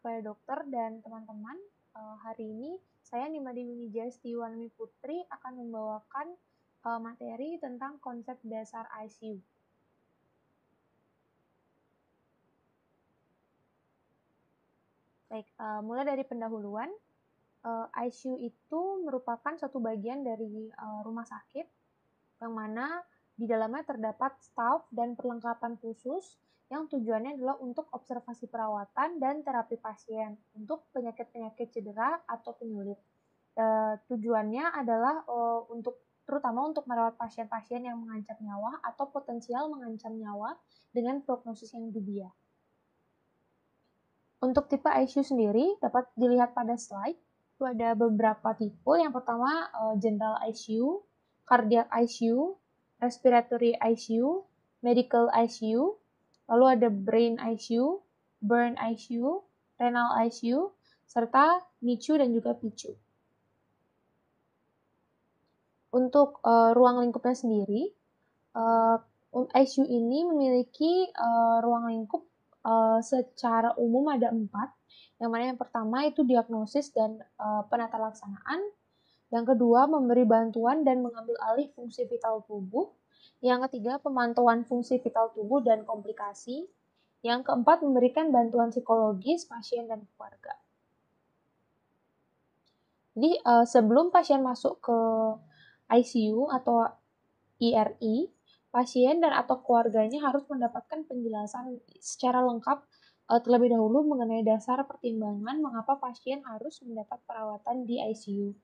kepada dokter dan teman-teman. Hari ini saya Nimade Winijasti Wanmi Putri akan membawakan materi tentang konsep dasar ICU. Baik, mulai dari pendahuluan. ICU itu merupakan suatu bagian dari rumah sakit yang mana di dalamnya terdapat staf dan perlengkapan khusus yang tujuannya adalah untuk observasi perawatan dan terapi pasien untuk penyakit-penyakit cedera atau penyulit. Tujuannya adalah terutama untuk merawat pasien-pasien yang mengancam nyawa atau potensial mengancam nyawa dengan prognosis yang dubiah. Untuk tipe ICU sendiri dapat dilihat pada slide. Itu ada beberapa tipe. Yang pertama General ICU, Cardiac ICU, Respiratory ICU, Medical ICU, lalu ada Brain ICU, Burn ICU, Renal ICU, serta NICU dan juga PICU. Untuk ruang lingkupnya sendiri, ICU ini memiliki ruang lingkup secara umum ada 4, yang mana yang pertama itu diagnosis dan penata laksanaan, yang kedua memberi bantuan dan mengambil alih fungsi vital tubuh, yang ketiga pemantauan fungsi vital tubuh dan komplikasi, yang keempat memberikan bantuan psikologis pasien dan keluarga. Jadi sebelum pasien masuk ke ICU atau IRI, pasien dan atau keluarganya harus mendapatkan penjelasan secara lengkap terlebih dahulu mengenai dasar pertimbangan mengapa pasien harus mendapat perawatan di ICU,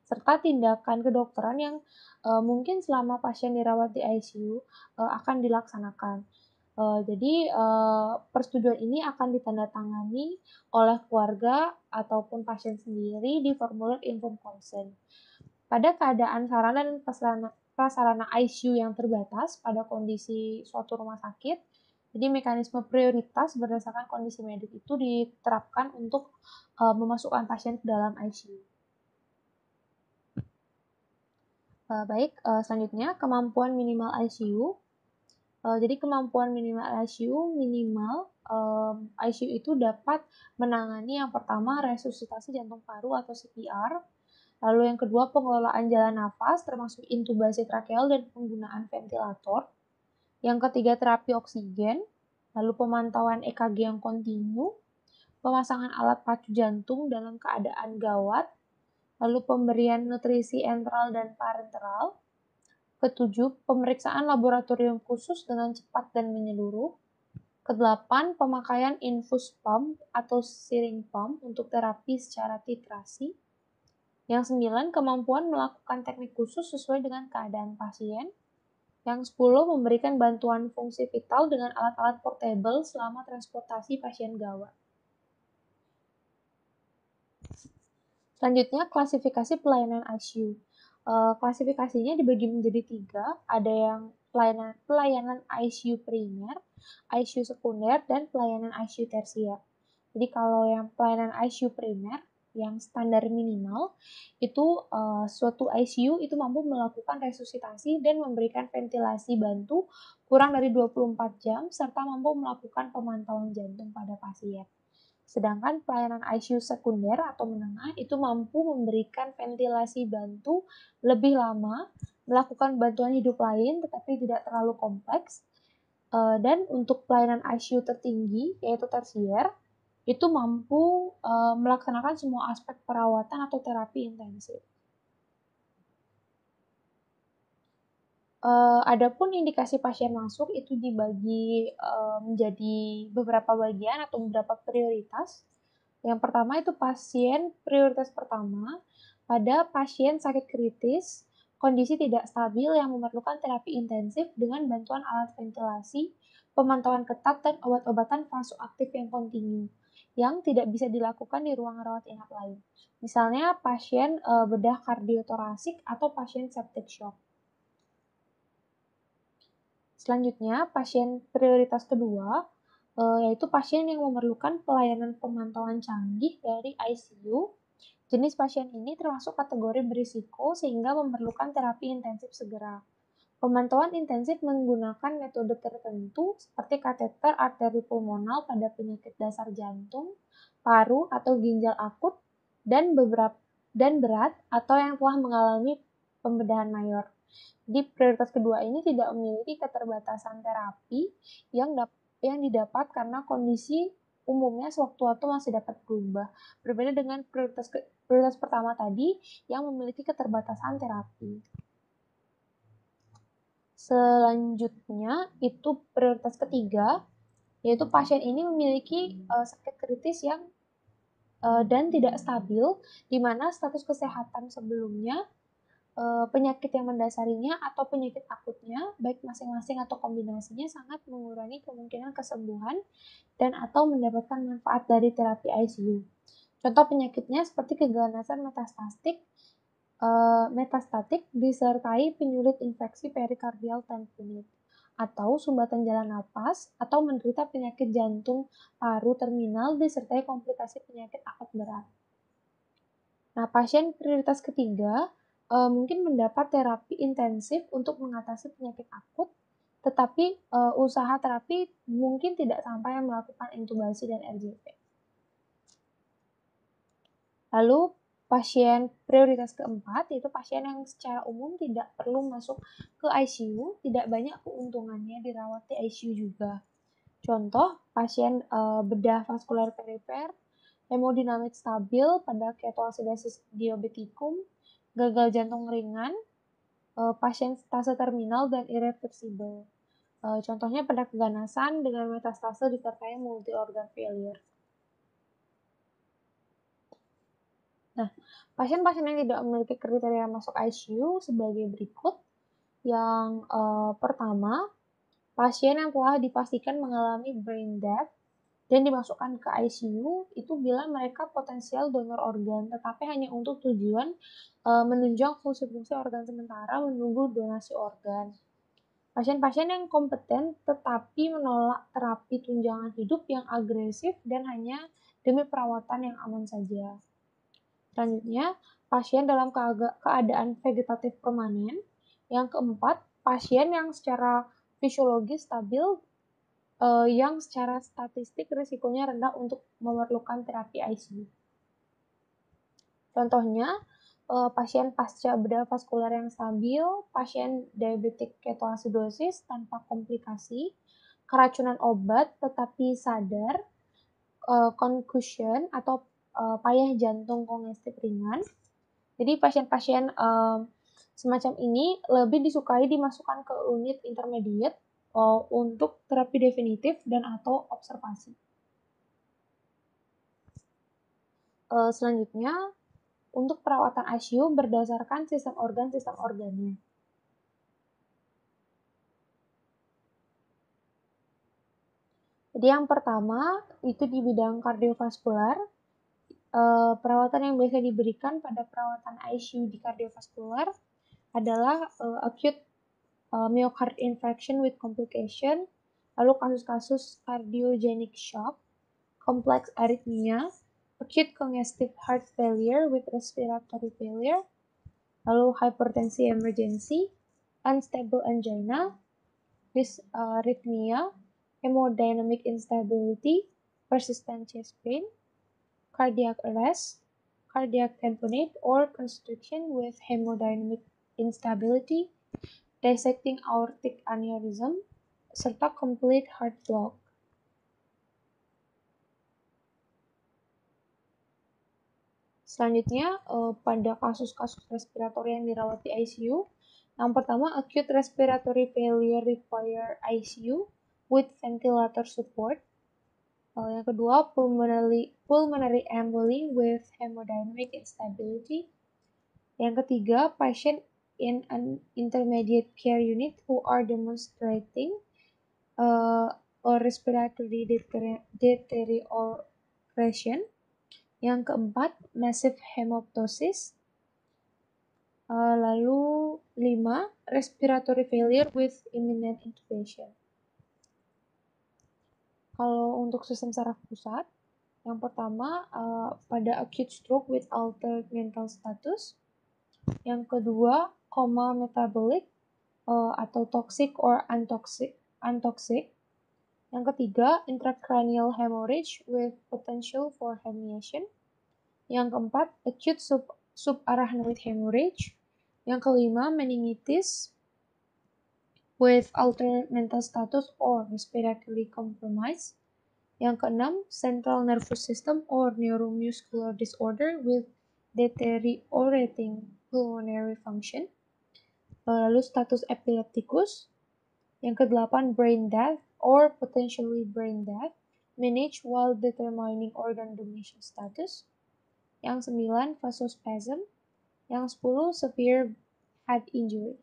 serta tindakan kedokteran yang mungkin selama pasien dirawat di ICU akan dilaksanakan. Jadi persetujuan ini akan ditandatangani oleh keluarga ataupun pasien sendiri di formulir informed consent. Pada keadaan sarana dan prasarana ICU yang terbatas pada kondisi suatu rumah sakit, jadi mekanisme prioritas berdasarkan kondisi medik itu diterapkan untuk memasukkan pasien ke dalam ICU. Baik, selanjutnya kemampuan minimal ICU. Jadi kemampuan minimal ICU ICU itu dapat menangani yang pertama resusitasi jantung paru atau CPR, lalu yang kedua pengelolaan jalan nafas termasuk intubasi trakeal dan penggunaan ventilator, yang ketiga terapi oksigen, lalu pemantauan EKG yang kontinu, pemasangan alat pacu jantung dalam keadaan gawat, lalu pemberian nutrisi enteral dan parenteral. Ketujuh, pemeriksaan laboratorium khusus dengan cepat dan menyeluruh. Kedelapan, pemakaian infus pump atau syringe pump untuk terapi secara titrasi. Yang 9, kemampuan melakukan teknik khusus sesuai dengan keadaan pasien. Yang 10, memberikan bantuan fungsi vital dengan alat-alat portable selama transportasi pasien gawat. Selanjutnya, klasifikasi pelayanan ICU. Klasifikasinya dibagi menjadi 3, ada yang pelayanan ICU primer, ICU sekunder, dan pelayanan ICU tersier. Jadi kalau yang pelayanan ICU primer, yang standar minimal, itu suatu ICU itu mampu melakukan resusitasi dan memberikan ventilasi bantu kurang dari 24 jam, serta mampu melakukan pemantauan jantung pada pasien. Sedangkan pelayanan ICU sekunder atau menengah itu mampu memberikan ventilasi bantu lebih lama, melakukan bantuan hidup lain tetapi tidak terlalu kompleks. Dan untuk pelayanan ICU tertinggi yaitu tersier, itu mampu melaksanakan semua aspek perawatan atau terapi intensif. Adapun indikasi pasien masuk itu dibagi menjadi beberapa bagian atau beberapa prioritas. Yang pertama itu prioritas pertama pada pasien sakit kritis, kondisi tidak stabil yang memerlukan terapi intensif dengan bantuan alat ventilasi, pemantauan ketat dan obat-obatan vasoaktif yang kontinu yang tidak bisa dilakukan di ruang rawat inap lain. Misalnya pasien bedah kardiotorasik atau pasien septic shock. Selanjutnya, pasien prioritas kedua, yaitu pasien yang memerlukan pelayanan pemantauan canggih dari ICU. Jenis pasien ini termasuk kategori berisiko sehingga memerlukan terapi intensif segera. Pemantauan intensif menggunakan metode tertentu seperti kateter arteri pulmonal pada penyakit dasar jantung, paru atau ginjal akut, dan berat atau yang telah mengalami pembedahan mayor. Jadi prioritas kedua ini tidak memiliki keterbatasan terapi yang didapat karena kondisi umumnya sewaktu-waktu masih dapat berubah. Berbeda dengan prioritas pertama tadi yang memiliki keterbatasan terapi. Selanjutnya itu prioritas ketiga, yaitu pasien ini memiliki sakit kritis yang dan tidak stabil, di mana status kesehatan sebelumnya, penyakit yang mendasarinya atau penyakit akutnya, baik masing-masing atau kombinasinya, sangat mengurangi kemungkinan kesembuhan dan atau mendapatkan manfaat dari terapi ICU. Contoh penyakitnya seperti keganasan metastatik disertai penyulit infeksi perikardial tamponade, atau sumbatan jalan napas, atau menderita penyakit jantung paru terminal disertai komplikasi penyakit akut berat. Nah, pasien prioritas ketiga mungkin mendapat terapi intensif untuk mengatasi penyakit akut, tetapi usaha terapi mungkin tidak sampai melakukan intubasi dan RJP. Lalu pasien prioritas keempat, yaitu pasien yang secara umum tidak perlu masuk ke ICU, tidak banyak keuntungannya dirawat di ICU juga. Contoh, pasien bedah vaskular perifer, hemodinamik stabil pada ketoacidosis diabeticum, gagal jantung ringan, pasien stase terminal dan irreversibel. Contohnya pada keganasan dengan metastase disertai multi-organ failure. Nah, pasien-pasien yang tidak memiliki kriteria masuk ICU sebagai berikut. Yang pertama, pasien yang telah dipastikan mengalami brain death dan dimasukkan ke ICU itu bila mereka potensial donor organ, tetapi hanya untuk tujuan menunjang fungsi-fungsi organ sementara menunggu donasi organ. Pasien-pasien yang kompeten tetapi menolak terapi tunjangan hidup yang agresif dan hanya demi perawatan yang aman saja. Selanjutnya, pasien dalam keadaan vegetatif permanen. Yang keempat, pasien yang secara fisiologis stabil, yang secara statistik risikonya rendah untuk memerlukan terapi ICU. Contohnya, pasien pasca bedah vaskular yang stabil, pasien diabetic ketoacidosis tanpa komplikasi, keracunan obat tetapi sadar, concussion atau payah jantung kongestif ringan. Jadi pasien-pasien semacam ini lebih disukai dimasukkan ke unit intermediate untuk terapi definitif dan atau observasi. Selanjutnya, untuk perawatan ICU berdasarkan sistem organnya. Jadi yang pertama itu di bidang kardiovaskular. Perawatan yang biasa diberikan pada perawatan ICU di kardiovaskular adalah acute myocard infarction with complication, lalu kasus-kasus cardiogenic shock, complex arrhythmia, acute congestive heart failure with respiratory failure, lalu hypertensi emergency, unstable angina, dysrhythmia, hemodynamic instability, persistent chest pain, cardiac arrest, cardiac tamponade or constriction with hemodynamic instability, dissecting aortic aneurysm, serta complete heart block. Selanjutnya, pada kasus-kasus respiratori yang dirawat di ICU, yang pertama acute respiratory failure require ICU with ventilator support. Yang kedua, pulmonary emboli with hemodynamic instability. Yang ketiga, patient in an intermediate care unit who are demonstrating or respiratory deterioration. Yang keempat, massive hemoptysis. Lalu 5, respiratory failure with imminent intubation. Kalau untuk sistem saraf pusat, yang pertama pada acute stroke with altered mental status. Yang kedua, coma metabolic atau toxic or untoxic. Yang ketiga, intracranial hemorrhage with potential for herniation. Yang keempat, acute subarachnoid hemorrhage. Yang kelima, meningitis with altered mental status or respiratory compromise. Yang keenam, central nervous system or neuromuscular disorder with deteriorating pulmonary function. Lalu status epilepticus. Yang kedelapan, brain death or potentially brain death, managed while determining organ donation status. Yang 9, vasospasm. Yang 10, severe head injury.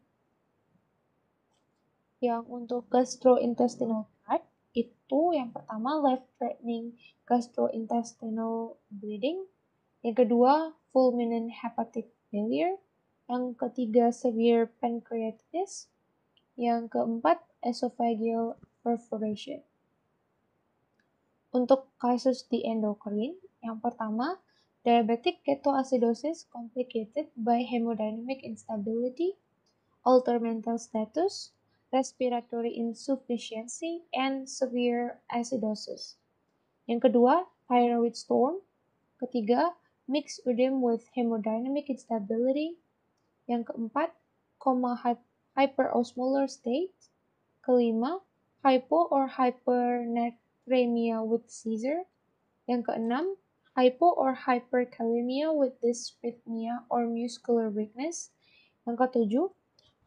Yang untuk gastrointestinal tract, itu yang pertama, life-threatening gastrointestinal bleeding. Yang kedua, fulminant hepatic failure. Yang ketiga, severe pancreatitis. Yang keempat, esophageal perforation. Untuk kasus di endokrin, yang pertama, diabetic ketoacidosis complicated by hemodynamic instability, altered mental status, respiratory insufficiency, and severe acidosis. Yang kedua, thyroid storm. Ketiga, mixed ödem with hemodynamic instability. Yang keempat, coma hyperosmolar state. Kelima, hypo or hypernatremia with seizure. Yang keenam, hypo or hyperkalemia with dysrhythmia or muscular weakness. Yang ketujuh,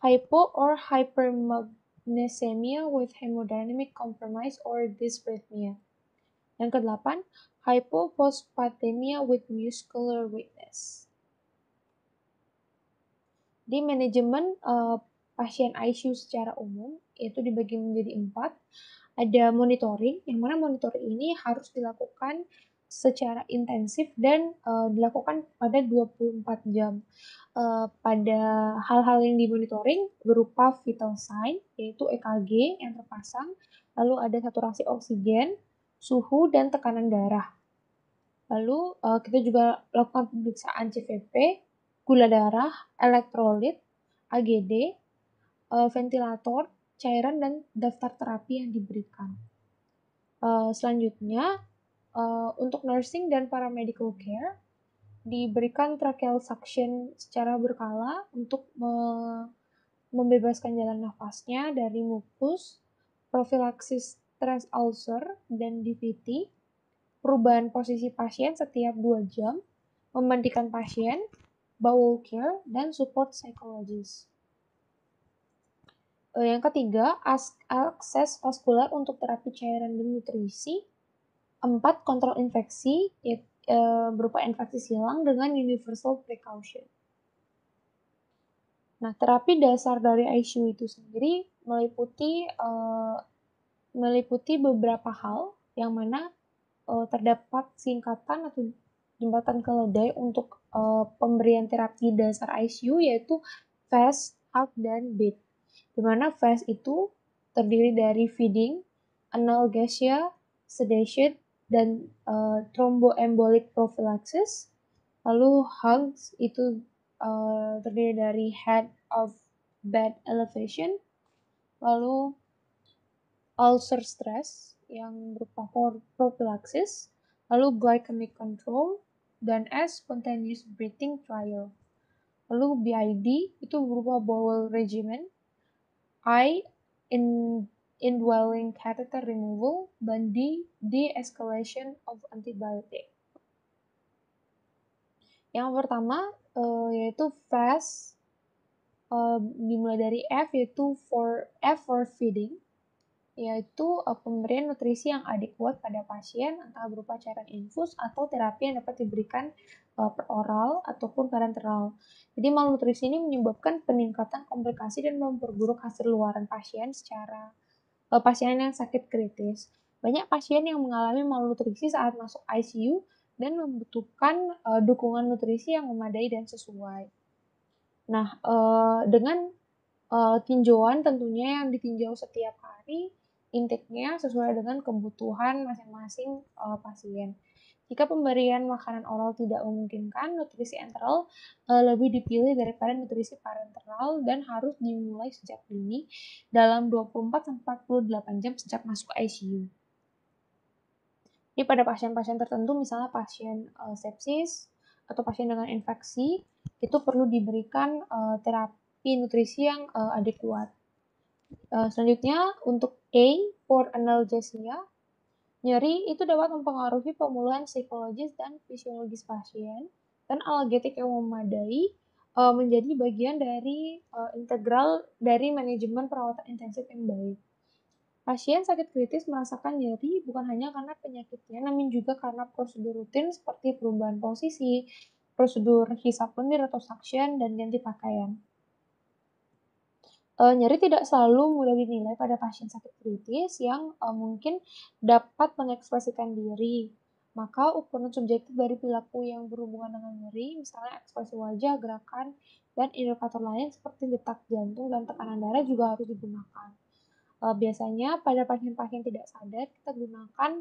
hypo or hypermagnesemia with hemodynamic compromise or dysrhythmia. Yang kedelapan, hypophosphatemia with muscular weakness. Di manajemen pasien ICU secara umum, itu dibagi menjadi 4. Ada monitoring, yang mana monitoring ini harus dilakukan secara intensif dan dilakukan pada 24 jam. Pada hal-hal yang dimonitoring berupa vital sign, yaitu EKG yang terpasang, lalu ada saturasi oksigen, suhu, dan tekanan darah. Lalu kita juga lakukan pemeriksaan CVP, gula darah, elektrolit, AGD, ventilator, cairan, dan daftar terapi yang diberikan. Selanjutnya, untuk nursing dan paramedical care, diberikan tracheal suction secara berkala untuk membebaskan jalan nafasnya dari mucus, profilaksis stress ulcer, dan DVT, perubahan posisi pasien setiap 2 jam, memandikan pasien, bowel care, dan support psikologis. Yang ketiga, akses vaskular untuk terapi cairan dan nutrisi. 4, kontrol infeksi, berupa infeksi silang dengan universal precaution. Nah, terapi dasar dari ICU itu sendiri meliputi beberapa hal, yang mana terdapat singkatan atau jembatan keledai untuk pemberian terapi dasar ICU, yaitu FAST, HALT, dan BEAT. Di mana FAST itu terdiri dari feeding, analgesia, sedation, dan thromboembolic prophylaxis. Lalu HALT itu terdiri dari head of bed elevation, lalu ulcer stress yang berupa prophylaxis, lalu glycemic control, dan S, spontaneous breathing trial. Lalu BID itu berupa bowel regimen, I, indwelling catheter removal, dan D, de-escalation of antibiotic. Yang pertama yaitu FAST, dimulai dari F, yaitu F for feeding, yaitu pemberian nutrisi yang adekuat pada pasien, entah berupa cairan infus atau terapi yang dapat diberikan per oral ataupun parenteral. Jadi malnutrisi ini menyebabkan peningkatan komplikasi dan memperburuk hasil luaran pasien secara pasien yang sakit kritis. Banyak pasien yang mengalami malnutrisi saat masuk ICU dan membutuhkan dukungan nutrisi yang memadai dan sesuai. Nah, dengan tinjauan tentunya yang ditinjau setiap hari, intake-nya sesuai dengan kebutuhan masing-masing pasien. Jika pemberian makanan oral tidak memungkinkan, nutrisi enteral lebih dipilih daripada nutrisi parenteral dan harus dimulai sejak dini dalam 24-48 jam sejak masuk ICU. Jadi pada pasien-pasien tertentu, misalnya pasien sepsis atau pasien dengan infeksi, itu perlu diberikan terapi nutrisi yang adekuat. Selanjutnya untuk A for analgesia, nyeri itu dapat mempengaruhi pemulihan psikologis dan fisiologis pasien, dan analgetik yang memadai menjadi bagian dari integral dari manajemen perawatan intensif yang baik. Pasien sakit kritis merasakan nyeri bukan hanya karena penyakitnya, namun juga karena prosedur rutin seperti perubahan posisi, prosedur hisap lendir atau suction, dan ganti pakaian. Nyeri tidak selalu mudah dinilai pada pasien sakit kritis yang mungkin dapat mengekspresikan diri. Maka ukuran subjektif dari perilaku yang berhubungan dengan nyeri, misalnya ekspresi wajah, gerakan, dan indikator lain seperti detak jantung dan tekanan darah juga harus digunakan. Biasanya pada pasien-pasien tidak sadar kita gunakan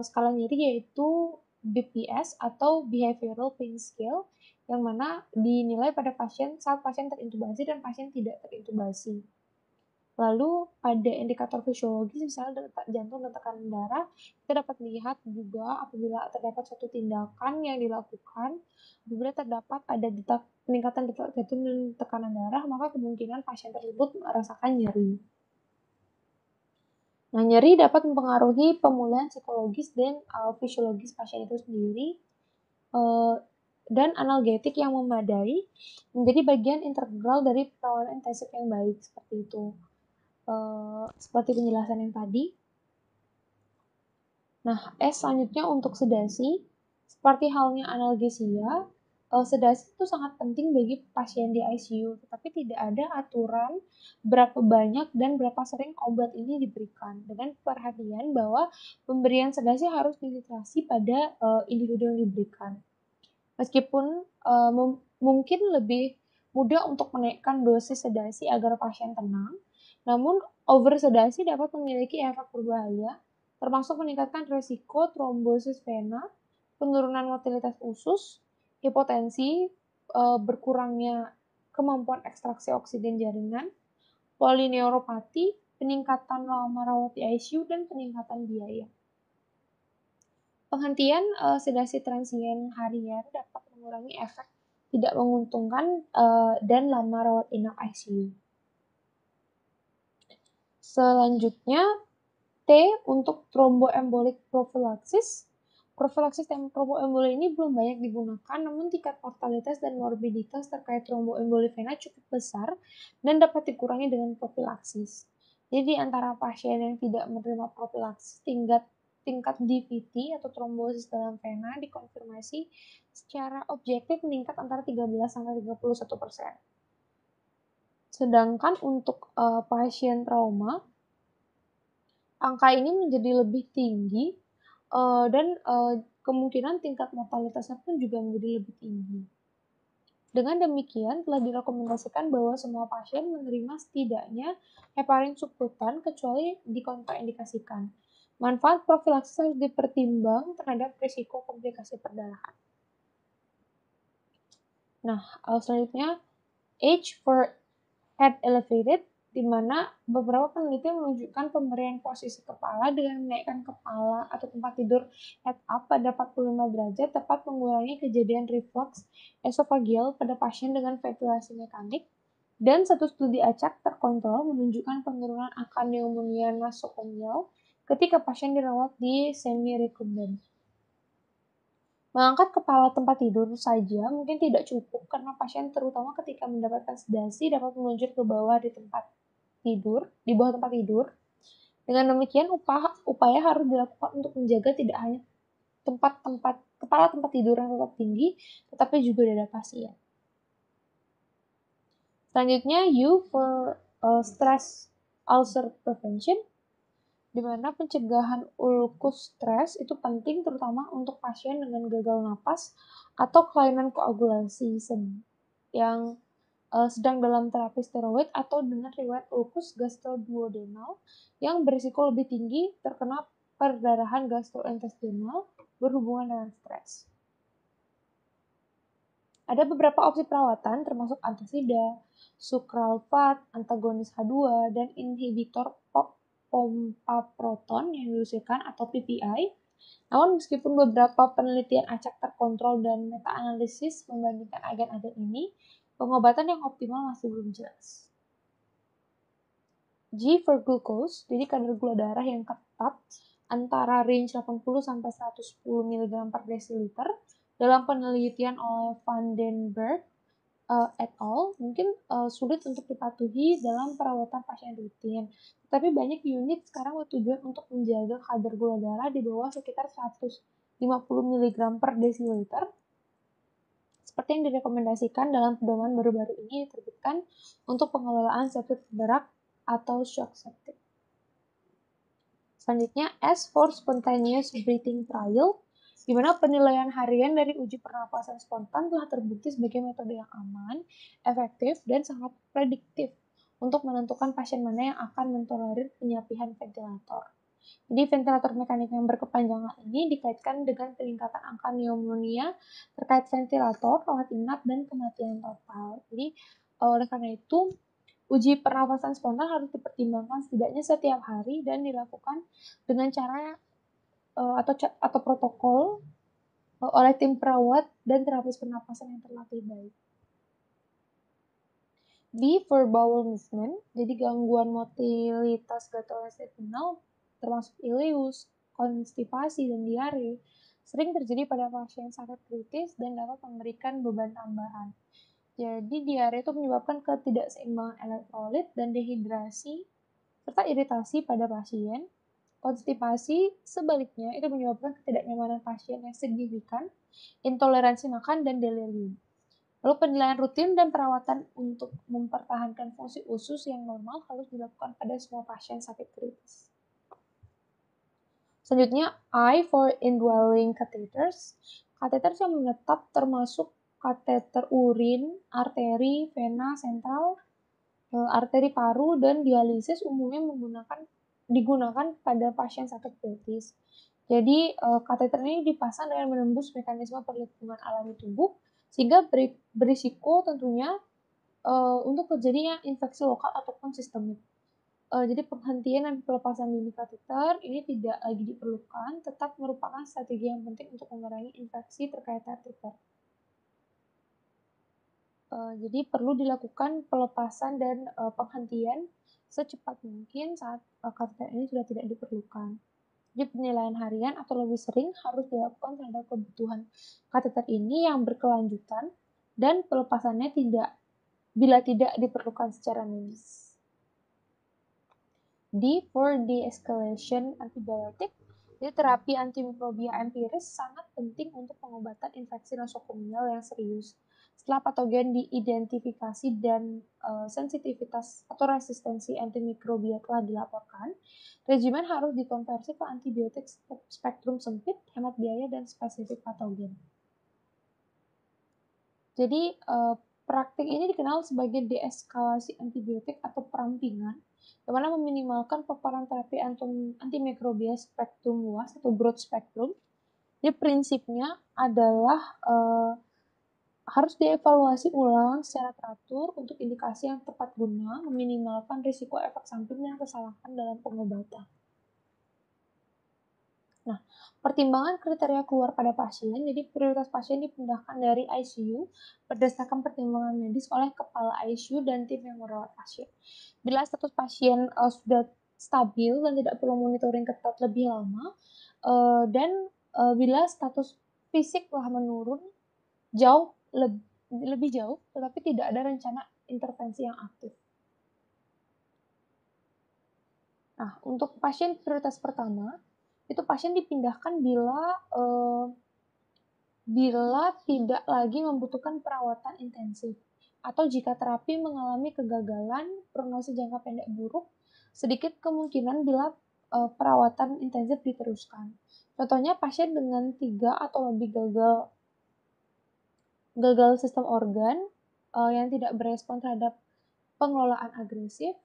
skala nyeri yaitu BPS atau Behavioral Pain Scale, yang mana dinilai pada pasien saat pasien terintubasi dan pasien tidak terintubasi. Lalu pada indikator fisiologis misalnya detak jantung dan tekanan darah, kita dapat lihat juga apabila terdapat suatu tindakan yang dilakukan, apabila terdapat ada peningkatan detak jantung dan tekanan darah, maka kemungkinan pasien tersebut merasakan nyeri. Nah, nyeri dapat mempengaruhi pemulihan psikologis dan fisiologis pasien itu sendiri, dan analgetik yang memadai menjadi bagian integral dari perawatan intensif yang baik, seperti itu. Seperti penjelasan yang tadi. Nah, selanjutnya untuk sedasi, seperti halnya analgesia, sedasi itu sangat penting bagi pasien di ICU, tetapi tidak ada aturan berapa banyak dan berapa sering obat ini diberikan, dengan perhatian bahwa pemberian sedasi harus diliterasi pada individu yang diberikan. Meskipun mungkin lebih mudah untuk menaikkan dosis sedasi agar pasien tenang, namun oversedasi dapat memiliki efek berbahaya, termasuk meningkatkan risiko trombosis vena, penurunan motilitas usus, hipotensi, berkurangnya kemampuan ekstraksi oksigen jaringan, polineuropati, peningkatan lama rawat di ICU, dan peningkatan biaya. Penghentian sedasi transien harian dapat mengurangi efek tidak menguntungkan dan lama rawat inap ICU. Selanjutnya, T untuk thromboembolic prophylaxis. Prophylaxis thromboemboli ini belum banyak digunakan, namun tingkat mortalitas dan morbiditas terkait thromboemboli vena cukup besar dan dapat dikurangi dengan prophylaxis. Jadi, antara pasien yang tidak menerima prophylaxis, tingkat DVT atau trombosis dalam vena dikonfirmasi secara objektif meningkat antara 13-31%. Sedangkan untuk pasien trauma, angka ini menjadi lebih tinggi dan kemungkinan tingkat mortalitasnya pun juga menjadi lebih tinggi. Dengan demikian, telah direkomendasikan bahwa semua pasien menerima setidaknya heparin subkutan kecuali dikontraindikasikan. Manfaat profilaksis harus dipertimbang terhadap risiko komplikasi perdarahan. Nah, selanjutnya, H for head elevated, di mana beberapa penelitian menunjukkan pemberian posisi kepala dengan menaikkan kepala atau tempat tidur head up pada 45 derajat dapat mengurangi kejadian reflux esophageal pada pasien dengan ventilasi mekanik, dan satu studi acak terkontrol menunjukkan penurunan angka pneumonia nosocomial ketika pasien dirawat di semi-recumbent. Mengangkat kepala tempat tidur saja mungkin tidak cukup karena pasien terutama ketika mendapatkan sedasi dapat meluncur ke bawah di bawah tempat tidur. Dengan demikian, upaya harus dilakukan untuk menjaga tidak hanya kepala tempat tidur yang tetap tinggi, tetapi juga dada pasien. Selanjutnya, U for stress ulcer prevention, di mana pencegahan ulkus stres itu penting terutama untuk pasien dengan gagal napas atau kelainan koagulasi yang sedang dalam terapi steroid atau dengan riwayat ulkus gastroduodenal yang berisiko lebih tinggi terkena perdarahan gastrointestinal berhubungan dengan stres. Ada beberapa opsi perawatan termasuk antasida, sucralfate, antagonis H2, dan inhibitor pompa proton yang diusulkan atau PPI. Namun meskipun beberapa penelitian acak terkontrol dan meta-analisis membandingkan agen-agen ini, pengobatan yang optimal masih belum jelas. G for glucose, jadi kadar gula darah yang ketat antara range 80-110 mg per desiliter dalam penelitian oleh Van den Berg et al. Mungkin sulit untuk dipatuhi dalam perawatan pasien rutin. Tapi banyak unit sekarang bertujuan untuk menjaga kadar gula darah di bawah sekitar 150 mg per desiliter. Seperti yang direkomendasikan dalam pedoman baru-baru ini diterbitkan untuk pengelolaan septic berak atau shock septic. Selanjutnya, S for spontaneous breathing trial, di mana penilaian harian dari uji pernapasan spontan telah terbukti sebagai metode yang aman, efektif, dan sangat prediktif untuk menentukan pasien mana yang akan mentolerir penyapihan ventilator. Jadi ventilator mekanik yang berkepanjangan ini dikaitkan dengan peningkatan angka pneumonia terkait ventilator, rawat inap, dan kematian total. Jadi oleh karena itu, uji pernapasan spontan harus dipertimbangkan setidaknya setiap hari dan dilakukan dengan cara atau protokol oleh tim perawat dan terapis pernapasan yang terlatih baik. B for bowel movement, jadi gangguan motilitas gastrointestinal termasuk ileus, konstipasi, dan diare sering terjadi pada pasien sakit kritis dan dapat memberikan beban tambahan. Jadi diare itu menyebabkan ketidakseimbangan elektrolit dan dehidrasi serta iritasi pada pasien. Konstipasi sebaliknya itu menyebabkan ketidaknyamanan pasien yang signifikan, intoleransi makan, dan delirium. Lalu penilaian rutin dan perawatan untuk mempertahankan fungsi usus yang normal harus dilakukan pada semua pasien sakit kritis. Selanjutnya, I for indwelling catheters. Kateter yang menetap termasuk kateter urin, arteri, vena sentral, arteri paru, dan dialisis umumnya digunakan pada pasien sakit kritis. Jadi, kateter ini dipasang dengan menembus mekanisme perlindungan alami tubuh, sehingga berisiko tentunya untuk terjadinya infeksi lokal ataupun sistemik. Jadi penghentian dan pelepasan dini kateter ini tidak lagi diperlukan, tetap merupakan strategi yang penting untuk mengurangi infeksi terkait kateter. Jadi perlu dilakukan pelepasan dan penghentian secepat mungkin saat kateter ini sudah tidak diperlukan. Jadi penilaian harian atau lebih sering harus dilakukan terhadap kebutuhan kateter ini yang berkelanjutan dan pelepasannya bila tidak diperlukan secara medis. D for de-escalation antibiotik. Jadi terapi antimikrobia empiris sangat penting untuk pengobatan infeksi nosokomial yang serius. Setelah patogen diidentifikasi dan sensitivitas atau resistensi antimikrobia telah dilaporkan, regimen harus dikonversi ke antibiotik spektrum sempit, hemat biaya, dan spesifik patogen. Jadi praktik ini dikenal sebagai deeskalasi antibiotik atau perampingan, di mana meminimalkan paparan terapi antimikrobia spektrum luas atau broad spectrum. Jadi prinsipnya adalah harus dievaluasi ulang secara teratur untuk indikasi yang tepat guna, meminimalkan risiko efek samping dan kesalahan dalam pengobatan. Nah, pertimbangan kriteria keluar pada pasien, jadi prioritas pasien dipindahkan dari ICU berdasarkan pertimbangan medis oleh kepala ICU dan tim yang merawat pasien. Bila status pasien sudah stabil dan tidak perlu monitoring ketat lebih lama, dan bila status fisik telah menurun lebih jauh, tetapi tidak ada rencana intervensi yang aktif. Nah, untuk pasien prioritas pertama, itu pasien dipindahkan bila tidak lagi membutuhkan perawatan intensif atau jika terapi mengalami kegagalan, prognosis jangka pendek buruk, sedikit kemungkinan bila perawatan intensif diteruskan. Contohnya pasien dengan 3 atau lebih gagal sistem organ yang tidak berespon terhadap pengelolaan agresif,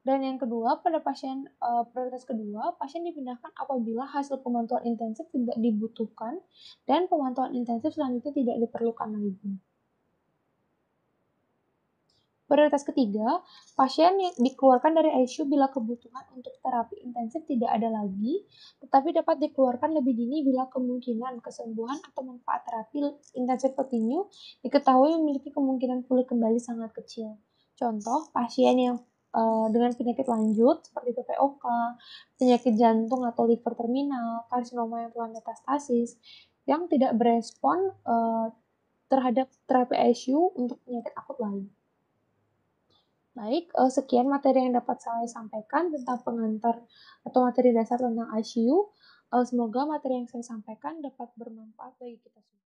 Dan yang kedua, pada prioritas kedua, pasien dipindahkan apabila hasil pemantauan intensif tidak dibutuhkan dan pemantauan intensif selanjutnya tidak diperlukan lagi. Prioritas ketiga, pasien yang dikeluarkan dari ICU bila kebutuhan untuk terapi intensif tidak ada lagi, tetapi dapat dikeluarkan lebih dini bila kemungkinan kesembuhan atau manfaat terapi intensif petinju diketahui memiliki kemungkinan pulih kembali sangat kecil. Contoh, pasien yang dengan penyakit lanjut seperti PPOK, penyakit jantung atau liver terminal, karsinoma yang telah metastasis, yang tidak berespon terhadap terapi ICU untuk penyakit akut lain. Baik, sekian materi yang dapat saya sampaikan tentang pengantar atau materi dasar tentang ICU. Semoga materi yang saya sampaikan dapat bermanfaat bagi kita semua.